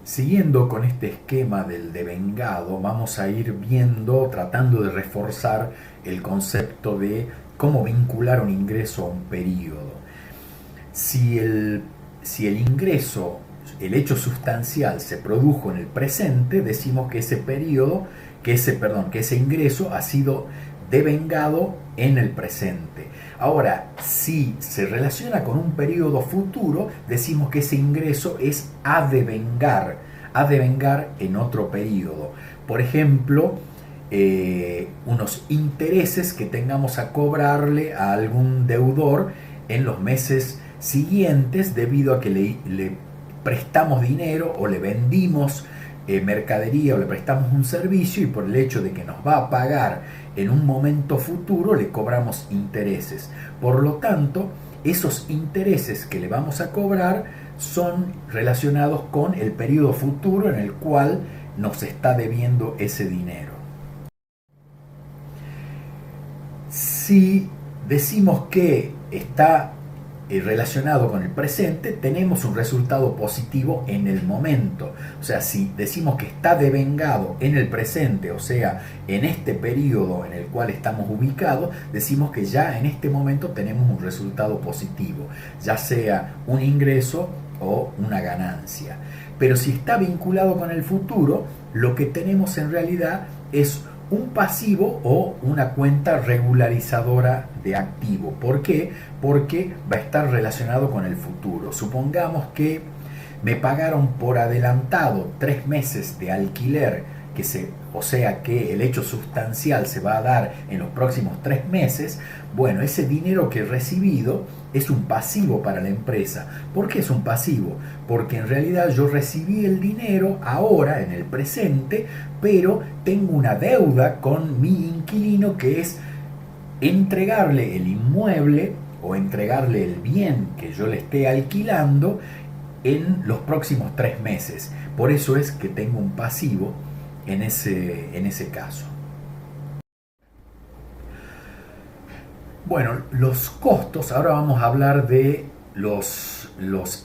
Siguiendo con este esquema del devengado, vamos a ir viendo, tratando de reforzar el concepto de cómo vincular un ingreso a un periodo. Si el, si el ingreso, el hecho sustancial se produjo en el presente, decimos que ese periodo, que ese ingreso ha sido devengado en el presente. Ahora, si se relaciona con un periodo futuro, decimos que ese ingreso es a devengar en otro periodo. Por ejemplo, unos intereses que tengamos a cobrarle a algún deudor en los meses siguientes debido a que le prestamos dinero o le vendimos mercadería o le prestamos un servicio, y por el hecho de que nos va a pagar en un momento futuro le cobramos intereses. Por lo tanto, esos intereses que le vamos a cobrar son relacionados con el periodo futuro en el cual nos está debiendo ese dinero. Si decimos que está relacionado con el presente, tenemos un resultado positivo en el momento. O sea, si decimos que está devengado en el presente, o sea, en este periodo en el cual estamos ubicados, decimos que ya en este momento tenemos un resultado positivo, ya sea un ingreso o una ganancia. Pero si está vinculado con el futuro, lo que tenemos en realidad es un pasivo o una cuenta regularizadora de activo. ¿Por qué? Porque va a estar relacionado con el futuro. Supongamos que me pagaron por adelantado 3 meses de alquiler, o sea que el hecho sustancial se va a dar en los próximos 3 meses. Bueno, ese dinero que he recibido es un pasivo para la empresa. ¿Por qué es un pasivo? Porque en realidad yo recibí el dinero ahora, en el presente, pero tengo una deuda con mi inquilino, que es entregarle el inmueble o entregarle el bien que yo le esté alquilando en los próximos 3 meses. Por eso es que tengo un pasivo en ese caso. Bueno, los costos, ahora vamos a hablar de los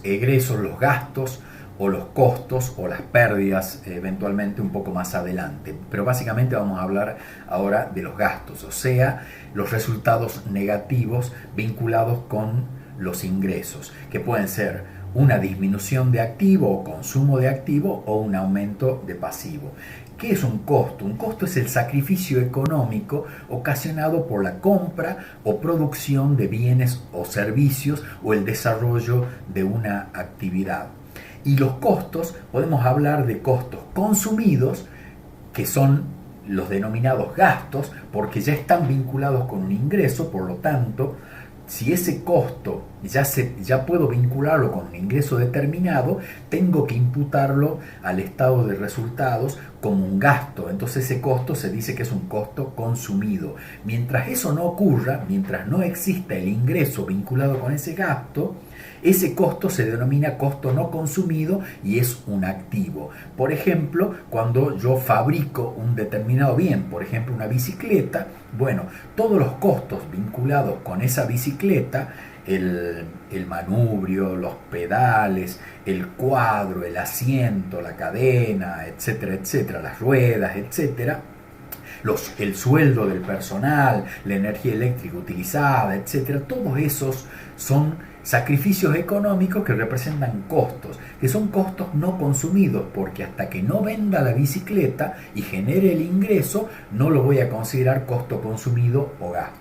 egresos, los gastos o los costos o las pérdidas eventualmente un poco más adelante. Pero básicamente vamos a hablar ahora de los gastos, o sea, los resultados negativos vinculados con los ingresos, que pueden ser una disminución de activo o consumo de activo o un aumento de pasivo. ¿Qué es un costo? Un costo es el sacrificio económico ocasionado por la compra o producción de bienes o servicios o el desarrollo de una actividad. Y los costos, podemos hablar de costos consumidos, que son los denominados gastos, porque ya están vinculados con un ingreso. Por lo tanto, si ese costo ya puedo vincularlo con un ingreso determinado, tengo que imputarlo al estado de resultados como un gasto. Entonces ese costo se dice que es un costo consumido. Mientras eso no ocurra, mientras no exista el ingreso vinculado con ese gasto, ese costo se denomina costo no consumido y es un activo. Por ejemplo, cuando yo fabrico un determinado bien, por ejemplo una bicicleta, bueno, todos los costos vinculados con esa bicicleta, el manubrio, los pedales, el cuadro, el asiento, la cadena, etcétera, etcétera, las ruedas, etcétera, el sueldo del personal, la energía eléctrica utilizada, etcétera, todos esos son sacrificios económicos que representan costos, que son costos no consumidos, porque hasta que no venda la bicicleta y genere el ingreso, no lo voy a considerar costo consumido o gasto.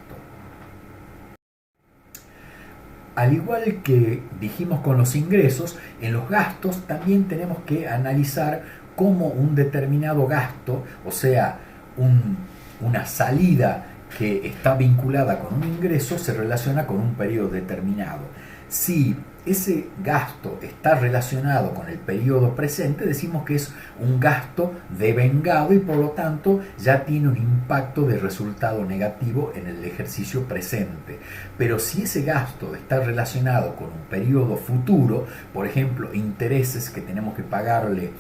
Al igual que dijimos con los ingresos, en los gastos también tenemos que analizar cómo un determinado gasto, o sea, una salida que está vinculada con un ingreso, se relaciona con un periodo determinado. Si ese gasto está relacionado con el periodo presente, decimos que es un gasto devengado y por lo tanto ya tiene un impacto de resultado negativo en el ejercicio presente. Pero si ese gasto está relacionado con un periodo futuro, por ejemplo, intereses que tenemos que pagarle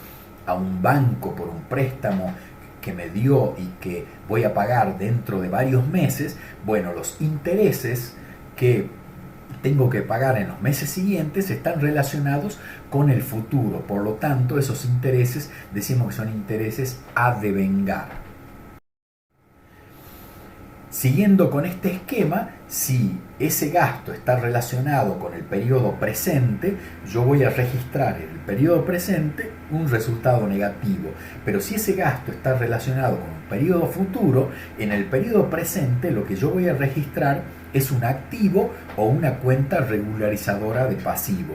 a un banco por un préstamo que me dio y que voy a pagar dentro de varios meses, bueno, los intereses que tengo que pagar en los meses siguientes están relacionados con el futuro. Por lo tanto, esos intereses decimos que son intereses a devengar. Siguiendo con este esquema, si ese gasto está relacionado con el periodo presente, yo voy a registrar en el periodo presente un resultado negativo. Pero si ese gasto está relacionado con un periodo futuro, en el periodo presente lo que yo voy a registrar es un activo o una cuenta regularizadora de pasivo.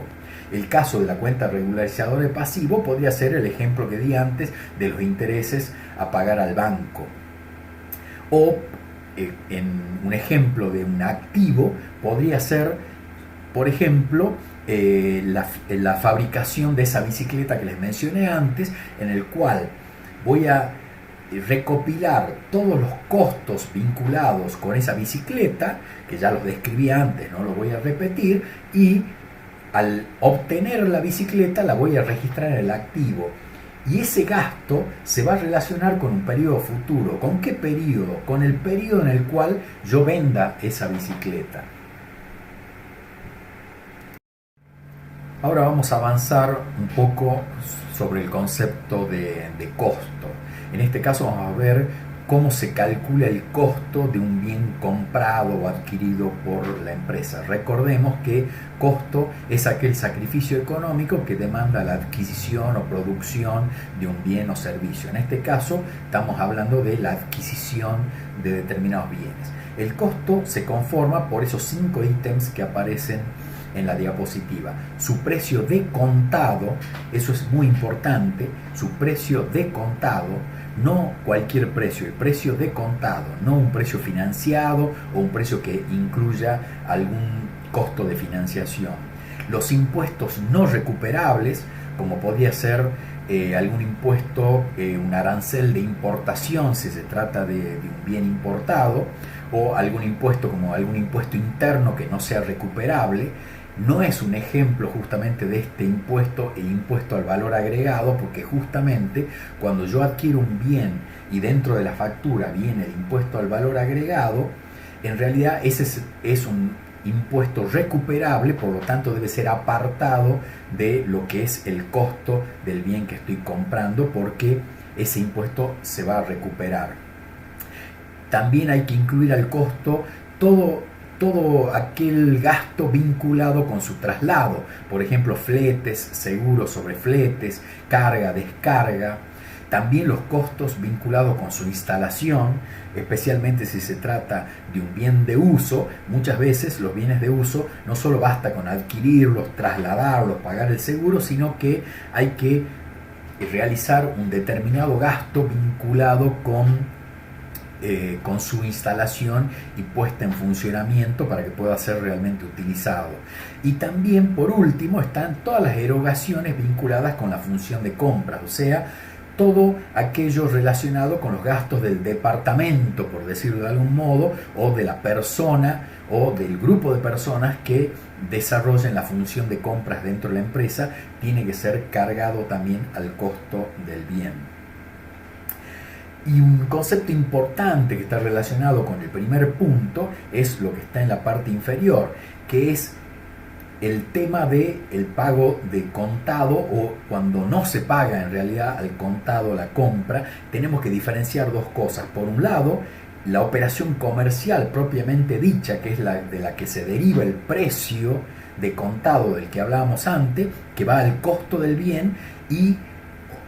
El caso de la cuenta regularizadora de pasivo podría ser el ejemplo que di antes de los intereses a pagar al banco. O en un ejemplo de un activo podría ser, por ejemplo, la fabricación de esa bicicleta que les mencioné antes, en el cual voy a recopilar todos los costos vinculados con esa bicicleta, que ya los describí antes, no los voy a repetir, y al obtener la bicicleta la voy a registrar en el activo. Y ese gasto se va a relacionar con un periodo futuro. ¿Con qué periodo? Con el periodo en el cual yo venda esa bicicleta. Ahora vamos a avanzar un poco sobre el concepto de costo. En este caso vamos a ver cómo se calcula el costo de un bien comprado o adquirido por la empresa. Recordemos que costo es aquel sacrificio económico que demanda la adquisición o producción de un bien o servicio. En este caso estamos hablando de la adquisición de determinados bienes. El costo se conforma por esos 5 ítems que aparecen en la diapositiva. Su precio de contado, eso es muy importante, su precio de contado, no cualquier precio, el precio de contado, no un precio financiado o un precio que incluya algún costo de financiación. Los impuestos no recuperables, como podría ser algún impuesto, un arancel de importación si se trata de un bien importado, o algún impuesto como algún impuesto interno que no sea recuperable. No es un ejemplo justamente de este impuesto, el impuesto al valor agregado, porque justamente cuando yo adquiero un bien y dentro de la factura viene el impuesto al valor agregado, en realidad ese es un impuesto recuperable, por lo tanto debe ser apartado de lo que es el costo del bien que estoy comprando, porque ese impuesto se va a recuperar. También hay que incluir al costo todo aquel gasto vinculado con su traslado, por ejemplo, fletes, seguros sobre fletes, carga, descarga. También los costos vinculados con su instalación, especialmente si se trata de un bien de uso. Muchas veces los bienes de uso no solo basta con adquirirlos, trasladarlos, pagar el seguro, sino que hay que realizar un determinado gasto vinculado con su instalación y puesta en funcionamiento para que pueda ser realmente utilizado. Y también, por último, están todas las erogaciones vinculadas con la función de compras, o sea, todo aquello relacionado con los gastos del departamento, por decirlo de algún modo, o de la persona o del grupo de personas que desarrollen la función de compras dentro de la empresa, tiene que ser cargado también al costo del bien. Y un concepto importante que está relacionado con el primer punto es lo que está en la parte inferior, que es el tema del pago de contado, o cuando no se paga en realidad al contado la compra. Tenemos que diferenciar dos cosas. Por un lado, la operación comercial propiamente dicha, que es la de la que se deriva el precio de contado del que hablábamos antes, que va al costo del bien, y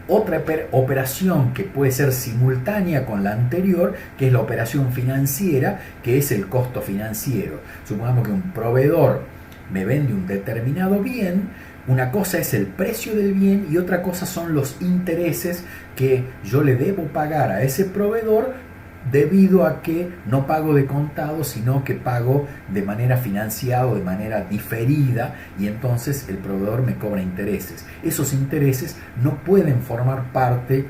otra operación que puede ser simultánea con la anterior, que es la operación financiera, que es el costo financiero. Supongamos que un proveedor me vende un determinado bien, una cosa es el precio del bien y otra cosa son los intereses que yo le debo pagar a ese proveedor debido a que no pago de contado, sino que pago de manera financiada o de manera diferida, y entonces el proveedor me cobra intereses. Esos intereses no pueden formar parte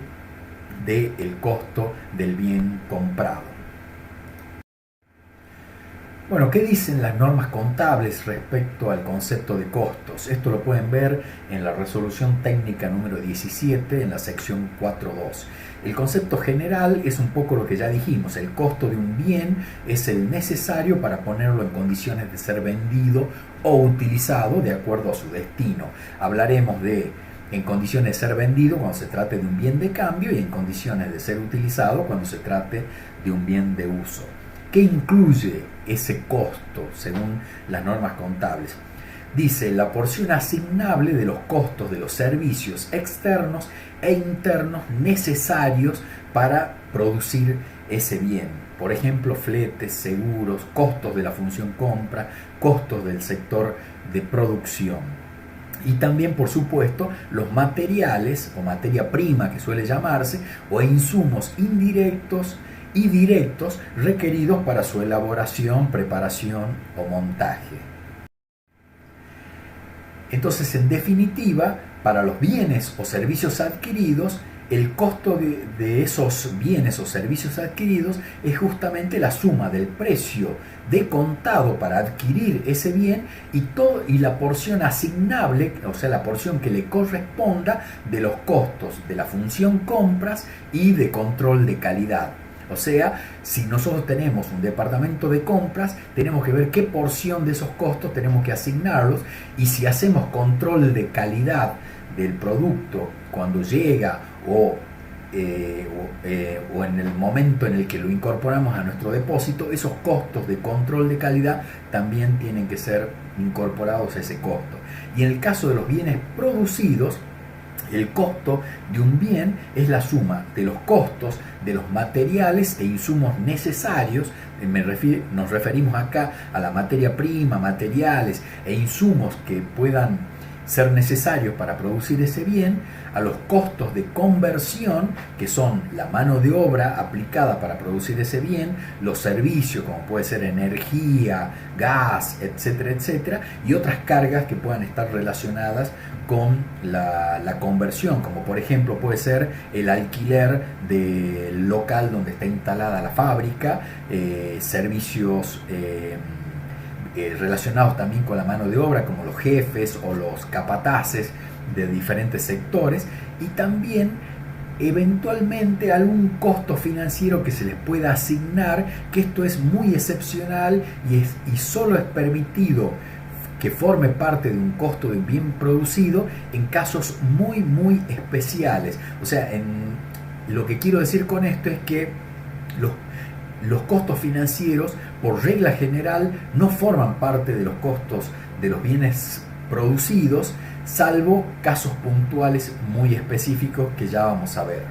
del costo del bien comprado. Bueno, ¿qué dicen las normas contables respecto al concepto de costos? Esto lo pueden ver en la resolución técnica número 17 en la sección 4.2. El concepto general es un poco lo que ya dijimos. El costo de un bien es el necesario para ponerlo en condiciones de ser vendido o utilizado de acuerdo a su destino. Hablaremos de en condiciones de ser vendido cuando se trate de un bien de cambio y en condiciones de ser utilizado cuando se trate de un bien de uso. ¿Qué incluye ese costo según las normas contables? Dice la porción asignable de los costos de los servicios externos e internos necesarios para producir ese bien. Por ejemplo, fletes, seguros, costos de la función compra, costos del sector de producción. Y también, por supuesto, los materiales o materia prima que suele llamarse, o insumos indirectos y directos requeridos para su elaboración, preparación o montaje. Entonces, en definitiva, para los bienes o servicios adquiridos, el costo de esos bienes o servicios adquiridos es justamente la suma del precio de contado para adquirir ese bien y la porción asignable, o sea, la porción que le corresponda de los costos de la función compras y de control de calidad. O sea, si nosotros tenemos un departamento de compras, tenemos que ver qué porción de esos costos tenemos que asignarlos, y si hacemos control de calidad del producto cuando llega o en el momento en el que lo incorporamos a nuestro depósito, esos costos de control de calidad también tienen que ser incorporados a ese costo. Y en el caso de los bienes producidos, el costo de un bien es la suma de los costos de los materiales e insumos necesarios. Nos referimos acá a la materia prima, materiales e insumos que puedan ser necesarios para producir ese bien, a los costos de conversión, que son la mano de obra aplicada para producir ese bien, los servicios, como puede ser energía, gas, etcétera, etcétera, y otras cargas que puedan estar relacionadas con la conversión, como por ejemplo puede ser el alquiler del local donde está instalada la fábrica, servicios relacionados también con la mano de obra, como los jefes o los capataces de diferentes sectores, y también eventualmente algún costo financiero que se les pueda asignar, que esto es muy excepcional y solo es permitido que forme parte de un costo de bien producido en casos muy muy especiales. O sea, lo que quiero decir con esto es que los costos financieros, por regla general, no forman parte de los costos de los bienes producidos, salvo casos puntuales muy específicos que ya vamos a ver.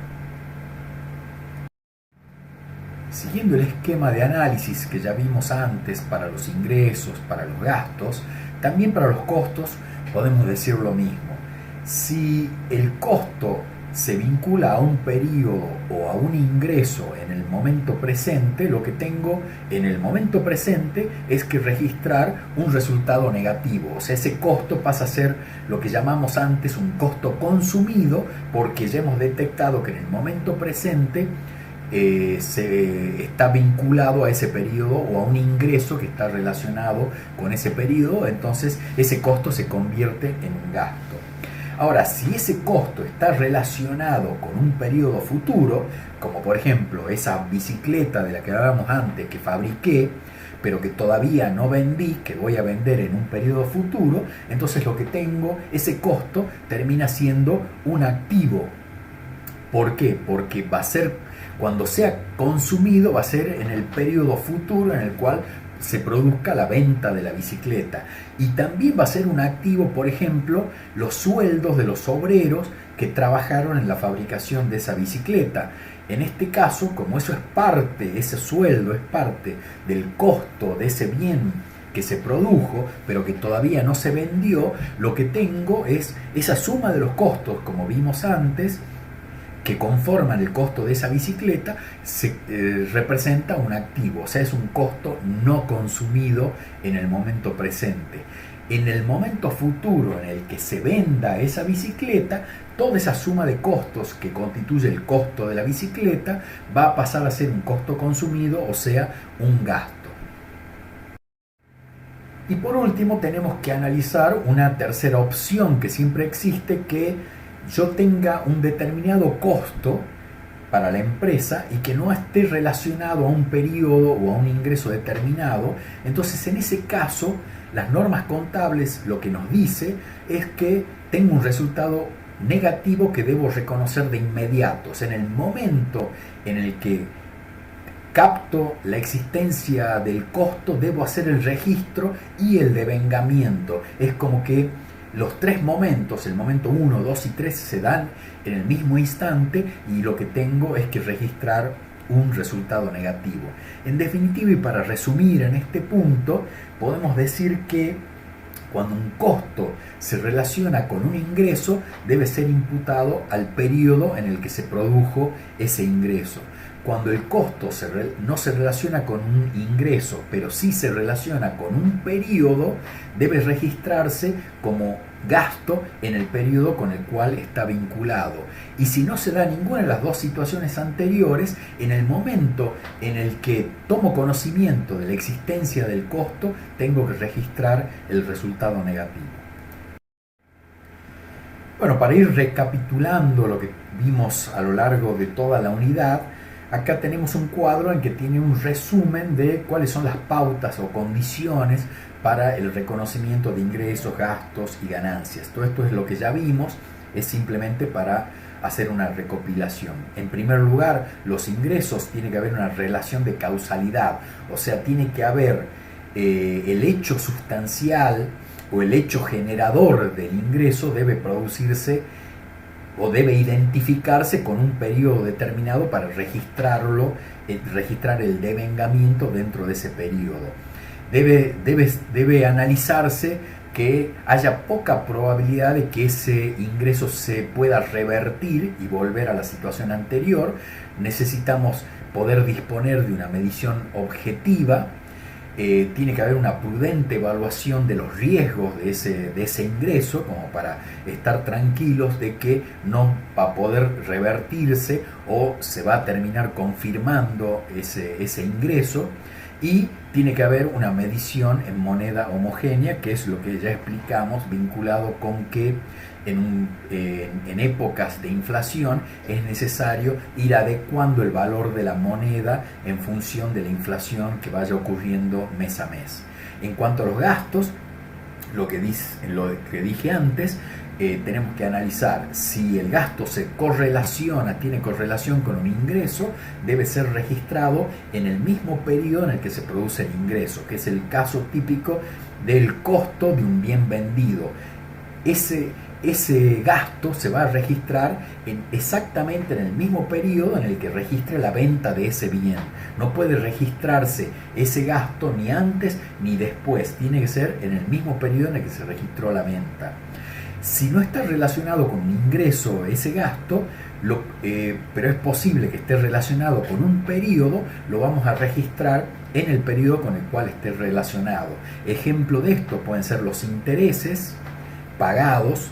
Siguiendo el esquema de análisis que ya vimos antes para los ingresos, para los gastos, también para los costos podemos decir lo mismo. Si el costo se vincula a un periodo o a un ingreso en el momento presente, lo que tengo en el momento presente es que registrar un resultado negativo. O sea, ese costo pasa a ser lo que llamamos antes un costo consumido, porque ya hemos detectado que en el momento presente se está vinculado a ese periodo o a un ingreso que está relacionado con ese periodo, entonces ese costo se convierte en un gasto. Ahora, si ese costo está relacionado con un periodo futuro, como por ejemplo esa bicicleta de la que hablábamos antes que fabriqué, pero que todavía no vendí, que voy a vender en un periodo futuro, entonces lo que tengo, ese costo termina siendo un activo. ¿Por qué? Porque va a ser, cuando sea consumido, va a ser en el periodo futuro en el cual se produzca la venta de la bicicleta. Y también va a ser un activo, por ejemplo, los sueldos de los obreros que trabajaron en la fabricación de esa bicicleta. En este caso, como eso es parte, ese sueldo es parte del costo de ese bien que se produjo, pero que todavía no se vendió, lo que tengo es esa suma de los costos, como vimos antes, que conforman el costo de esa bicicleta, representa un activo, o sea, es un costo no consumido en el momento presente. En el momento futuro en el que se venda esa bicicleta, toda esa suma de costos que constituye el costo de la bicicleta va a pasar a ser un costo consumido, o sea, un gasto. Y por último tenemos que analizar una tercera opción que siempre existe, que yo tenga un determinado costo para la empresa y que no esté relacionado a un periodo o a un ingreso determinado. Entonces, en ese caso, las normas contables lo que nos dice es que tengo un resultado negativo que debo reconocer de inmediato. O sea, en el momento en el que capto la existencia del costo, debo hacer el registro y el devengamiento. Es como que los tres momentos, el momento 1, 2 y 3, se dan en el mismo instante y lo que tengo es que registrar un resultado negativo. En definitiva, y para resumir en este punto, podemos decir que cuando un costo se relaciona con un ingreso, debe ser imputado al periodo en el que se produjo ese ingreso. Cuando el costo no se relaciona con un ingreso, pero sí se relaciona con un periodo, debe registrarse como gasto en el periodo con el cual está vinculado. Y si no se da ninguna de las dos situaciones anteriores, en el momento en el que tomo conocimiento de la existencia del costo, tengo que registrar el resultado negativo. Bueno, para ir recapitulando lo que vimos a lo largo de toda la unidad, acá tenemos un cuadro en que tiene un resumen de cuáles son las pautas o condiciones para el reconocimiento de ingresos, gastos y ganancias. Todo esto es lo que ya vimos, es simplemente para hacer una recopilación. En primer lugar, los ingresos, tiene que haber una relación de causalidad, o sea, tiene que haber el hecho sustancial o el hecho generador del ingreso debe producirse o debe identificarse con un periodo determinado para registrarlo, registrar el devengamiento dentro de ese periodo. Debe analizarse que haya poca probabilidad de que ese ingreso se pueda revertir y volver a la situación anterior. Necesitamos poder disponer de una medición objetiva. Tiene que haber una prudente evaluación de los riesgos de ese ingreso, como para estar tranquilos de que no va a poder revertirse o se va a terminar confirmando ese ingreso. Y tiene que haber una medición en moneda homogénea, que es lo que ya explicamos, vinculado con que en épocas de inflación es necesario ir adecuando el valor de la moneda en función de la inflación que vaya ocurriendo mes a mes. En cuanto a los gastos, lo que dije antes, tenemos que analizar si el gasto tiene correlación con un ingreso, debe ser registrado en el mismo periodo en el que se produce el ingreso, que es el caso típico del costo de un bien vendido. Ese gasto se va a registrar exactamente en el mismo periodo en el que registre la venta de ese bien. No puede registrarse ese gasto ni antes ni después, tiene que ser en el mismo periodo en el que se registró la venta. Si no está relacionado con un ingreso ese gasto, pero es posible que esté relacionado con un periodo, lo vamos a registrar en el periodo con el cual esté relacionado. Ejemplo de esto pueden ser los intereses pagados,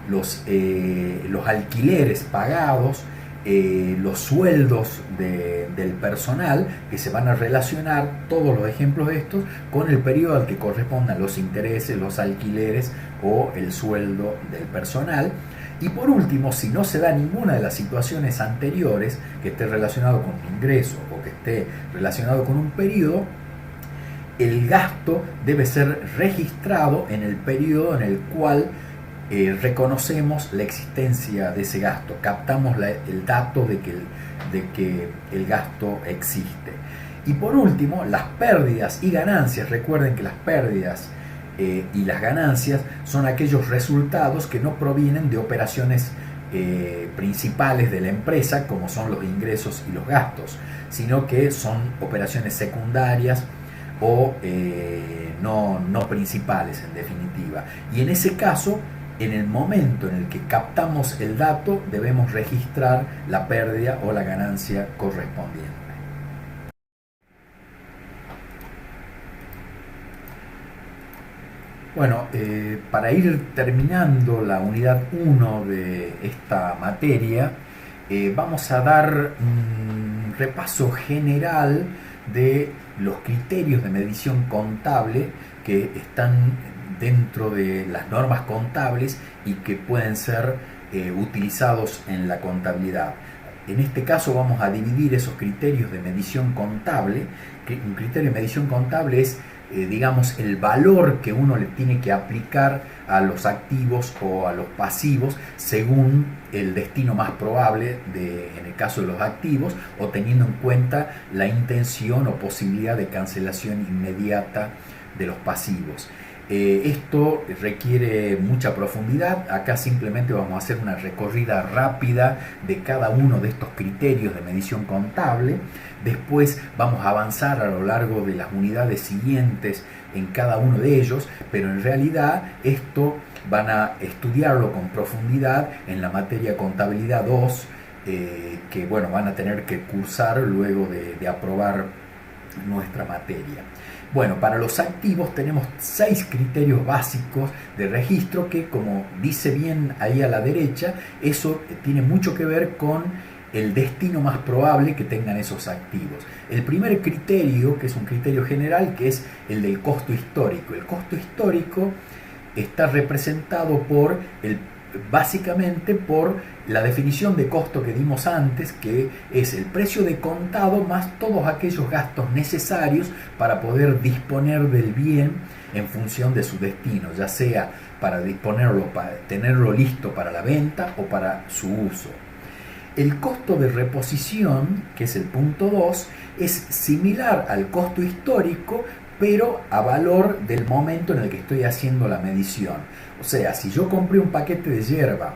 los alquileres pagados, los sueldos del personal, que se van a relacionar, todos los ejemplos de estos, con el periodo al que correspondan los intereses, los alquileres o el sueldo del personal. Y por último, si no se da ninguna de las situaciones anteriores, que esté relacionado con un ingreso o que esté relacionado con un periodo, el gasto debe ser registrado en el periodo en el cual reconocemos la existencia de ese gasto, captamos el dato de que el gasto existe. Y por último, las pérdidas y ganancias. Recuerden que las pérdidas y las ganancias son aquellos resultados que no provienen de operaciones principales de la empresa, como son los ingresos y los gastos, sino que son operaciones secundarias o no principales, en definitiva. Y en ese caso, en el momento en el que captamos el dato, debemos registrar la pérdida o la ganancia correspondiente. Bueno, para ir terminando la unidad 1 de esta materia, vamos a dar un repaso general de los criterios de medición contable que están dentro de las normas contables y que pueden ser utilizados en la contabilidad. En este caso vamos a dividir esos criterios de medición contable, que un criterio de medición contable es digamos, el valor que uno le tiene que aplicar a los activos o a los pasivos según el destino más probable en el caso de los activos, o teniendo en cuenta la intención o posibilidad de cancelación inmediata de los pasivos. Esto requiere mucha profundidad. Acá simplemente vamos a hacer una recorrida rápida de cada uno de estos criterios de medición contable. Después vamos a avanzar a lo largo de las unidades siguientes en cada uno de ellos, pero en realidad esto van a estudiarlo con profundidad en la materia contabilidad 2, que bueno, van a tener que cursar luego de aprobar nuestra materia. Bueno, para los activos tenemos 6 criterios básicos de registro que, como dice bien ahí a la derecha, eso tiene mucho que ver con el destino más probable que tengan esos activos. El primer criterio, que es un criterio general, que es el del costo histórico. El costo histórico está representado básicamente por la definición de costo que dimos antes, que es el precio de contado más todos aquellos gastos necesarios para poder disponer del bien en función de su destino, ya sea para disponerlo, para tenerlo listo para la venta o para su uso. El costo de reposición, que es el punto 2, es similar al costo histórico, pero a valor del momento en el que estoy haciendo la medición. O sea, si yo compré un paquete de yerba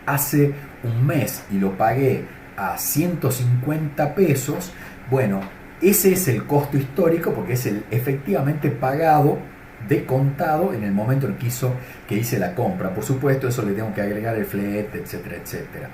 hace un mes y lo pagué a 150 pesos, bueno, ese es el costo histórico porque es el efectivamente pagado de contado en el momento en que hice la compra. Por supuesto, eso le tengo que agregar el flete, etcétera, etcétera.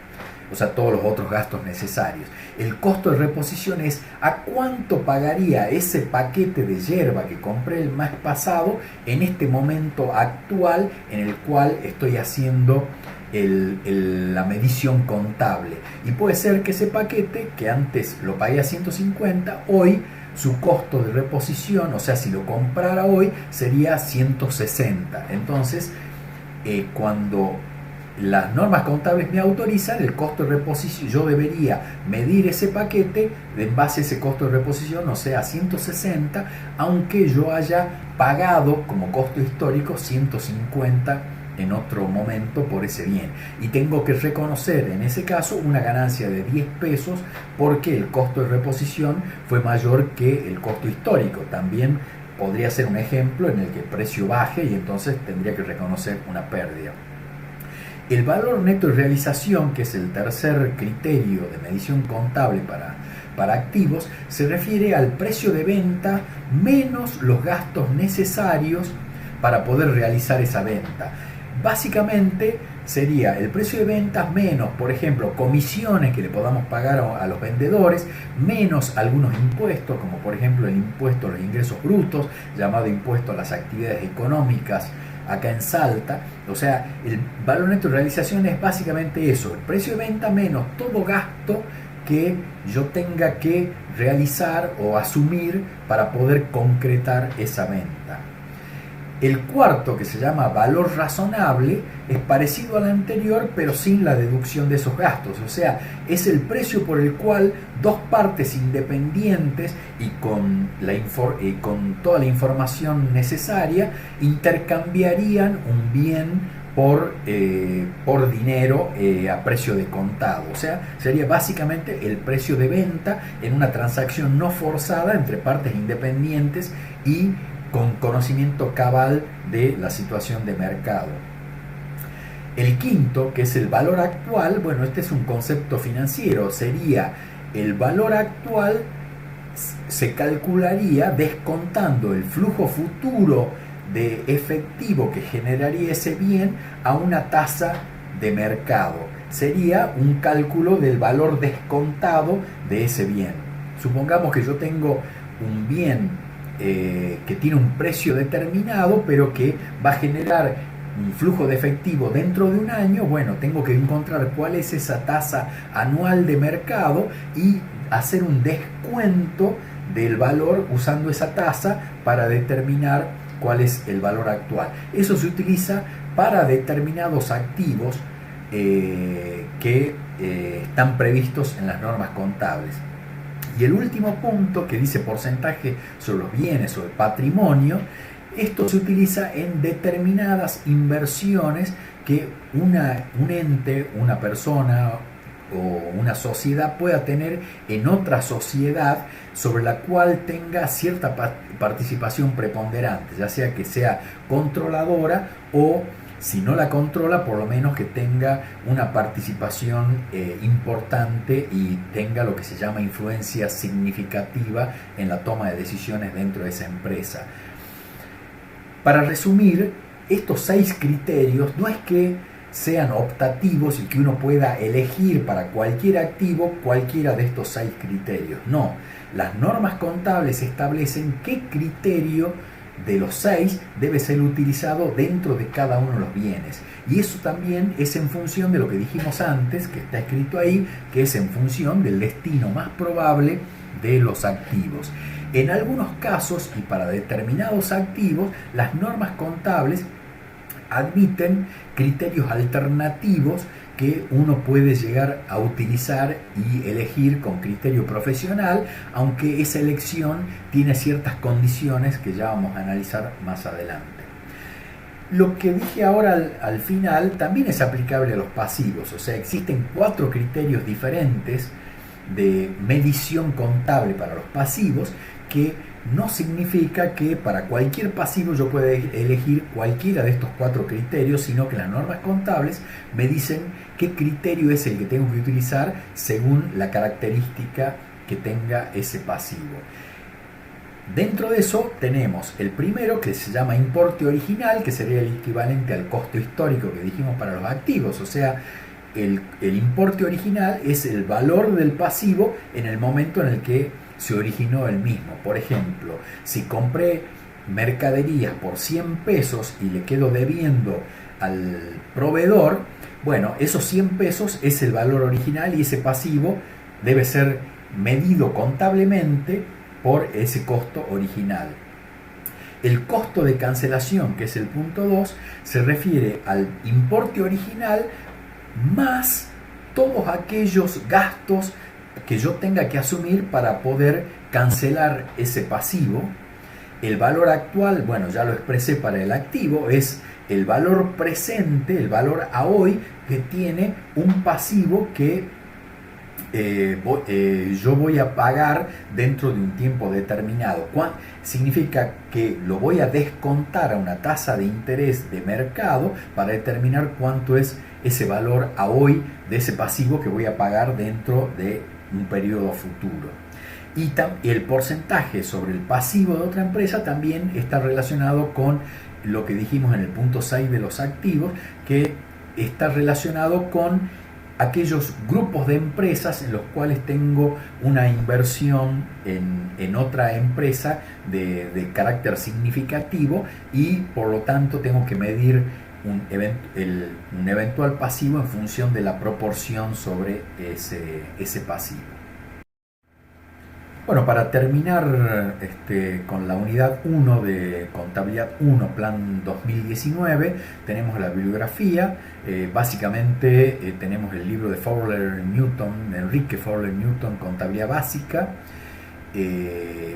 O sea, todos los otros gastos necesarios. El costo de reposición es a cuánto pagaría ese paquete de yerba que compré el mes pasado en este momento actual en el cual estoy haciendo la medición contable. Y puede ser que ese paquete, que antes lo pagué a 150, hoy su costo de reposición, o sea, si lo comprara hoy, sería 160. Entonces, cuando las normas contables me autorizan el costo de reposición, yo debería medir ese paquete en base a ese costo de reposición, o sea, 160, aunque yo haya pagado como costo histórico 150 en otro momento por ese bien. Y tengo que reconocer en ese caso una ganancia de 10 pesos porque el costo de reposición fue mayor que el costo histórico. También podría ser un ejemplo en el que el precio baje y entonces tendría que reconocer una pérdida. El valor neto de realización, que es el tercer criterio de medición contable para activos, se refiere al precio de venta menos los gastos necesarios para poder realizar esa venta. Básicamente sería el precio de ventas menos, por ejemplo, comisiones que le podamos pagar a los vendedores, menos algunos impuestos, como por ejemplo el impuesto a los ingresos brutos, llamado impuesto a las actividades económicas acá en Salta. O sea, el valor neto de realización es básicamente eso, el precio de venta menos todo gasto que yo tenga que realizar o asumir para poder concretar esa venta. El cuarto, que se llama valor razonable, es parecido al anterior, pero sin la deducción de esos gastos. O sea, es el precio por el cual dos partes independientes y con toda la información necesaria intercambiarían un bien por dinero a precio de contado. O sea, sería básicamente el precio de venta en una transacción no forzada entre partes independientes y con conocimiento cabal de la situación de mercado. El quinto, que es el valor actual, bueno, este es un concepto financiero, sería el valor actual se calcularía descontando el flujo futuro de efectivo que generaría ese bien a una tasa de mercado. Sería un cálculo del valor descontado de ese bien. Supongamos que yo tengo un bien que tiene un precio determinado, pero que va a generar un flujo de efectivo dentro de un año. Bueno, tengo que encontrar cuál es esa tasa anual de mercado y hacer un descuento del valor usando esa tasa para determinar cuál es el valor actual. Eso se utiliza para determinados activos que están previstos en las normas contables. Y el último punto, que dice porcentaje sobre los bienes o el patrimonio, esto se utiliza en determinadas inversiones que un ente, una persona o una sociedad pueda tener en otra sociedad sobre la cual tenga cierta participación preponderante, ya sea que sea controladora o, si no la controla, por lo menos que tenga una participación importante y tenga lo que se llama influencia significativa en la toma de decisiones dentro de esa empresa. Para resumir, estos 6 criterios no es que sean optativos y que uno pueda elegir para cualquier activo cualquiera de estos 6 criterios. No, las normas contables establecen qué criterio de los 6 debe ser utilizado dentro de cada uno de los bienes. Y eso también es en función de lo que dijimos antes, que está escrito ahí, que es en función del destino más probable de los activos. En algunos casos y para determinados activos, las normas contables admiten criterios alternativos que uno puede llegar a utilizar y elegir con criterio profesional, aunque esa elección tiene ciertas condiciones que ya vamos a analizar más adelante. Lo que dije ahora al final también es aplicable a los pasivos, o sea, existen 4 criterios diferentes de medición contable para los pasivos, que no significa que para cualquier pasivo yo pueda elegir cualquiera de estos 4 criterios, sino que las normas contables me dicen qué criterio es el que tengo que utilizar según la característica que tenga ese pasivo. Dentro de eso tenemos el primero, que se llama importe original, que sería el equivalente al costo histórico que dijimos para los activos, o sea, el importe original es el valor del pasivo en el momento en el que se originó el mismo. Por ejemplo, si compré mercaderías por 100 pesos y le quedo debiendo al proveedor, bueno, esos 100 pesos es el valor original y ese pasivo debe ser medido contablemente por ese costo original. El costo de cancelación, que es el punto 2, se refiere al importe original más todos aquellos gastos que yo tenga que asumir para poder cancelar ese pasivo. El valor actual, bueno, ya lo expresé para el activo, es el valor presente, el valor a hoy que tiene un pasivo que yo voy a pagar dentro de un tiempo determinado. Significa que lo voy a descontar a una tasa de interés de mercado para determinar cuánto es ese valor a hoy de ese pasivo que voy a pagar dentro de un periodo futuro. Y el porcentaje sobre el pasivo de otra empresa también está relacionado con lo que dijimos en el punto 6 de los activos, que está relacionado con aquellos grupos de empresas en los cuales tengo una inversión en otra empresa de carácter significativo y por lo tanto tengo que medir un eventual pasivo en función de la proporción sobre ese pasivo. Bueno, para terminar con la unidad 1 de Contabilidad 1, Plan 2019, tenemos la bibliografía. Básicamente tenemos el libro de Fowler Newton, Enrique Fowler Newton, Contabilidad Básica.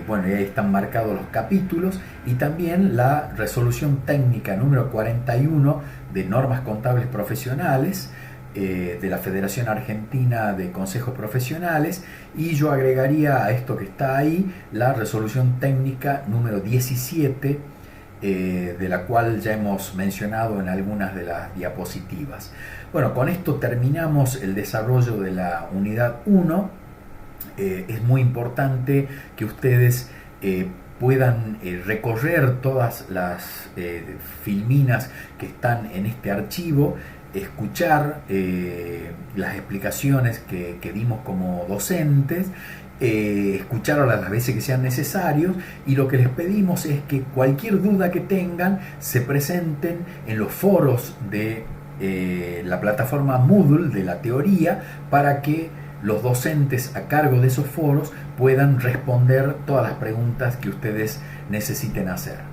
Bueno, ahí están marcados los capítulos y también la resolución técnica número 41 de normas contables profesionales de la Federación Argentina de Consejos Profesionales, y yo agregaría a esto que está ahí la resolución técnica número 17 de la cual ya hemos mencionado en algunas de las diapositivas. Bueno, con esto terminamos el desarrollo de la unidad 1. Es muy importante que ustedes puedan recorrer todas las filminas que están en este archivo, escuchar las explicaciones que dimos como docentes, escuchar las veces que sean necesarios, y lo que les pedimos es que cualquier duda que tengan se presenten en los foros de la plataforma Moodle de la teoría, para que los docentes a cargo de esos foros puedan responder todas las preguntas que ustedes necesiten hacer.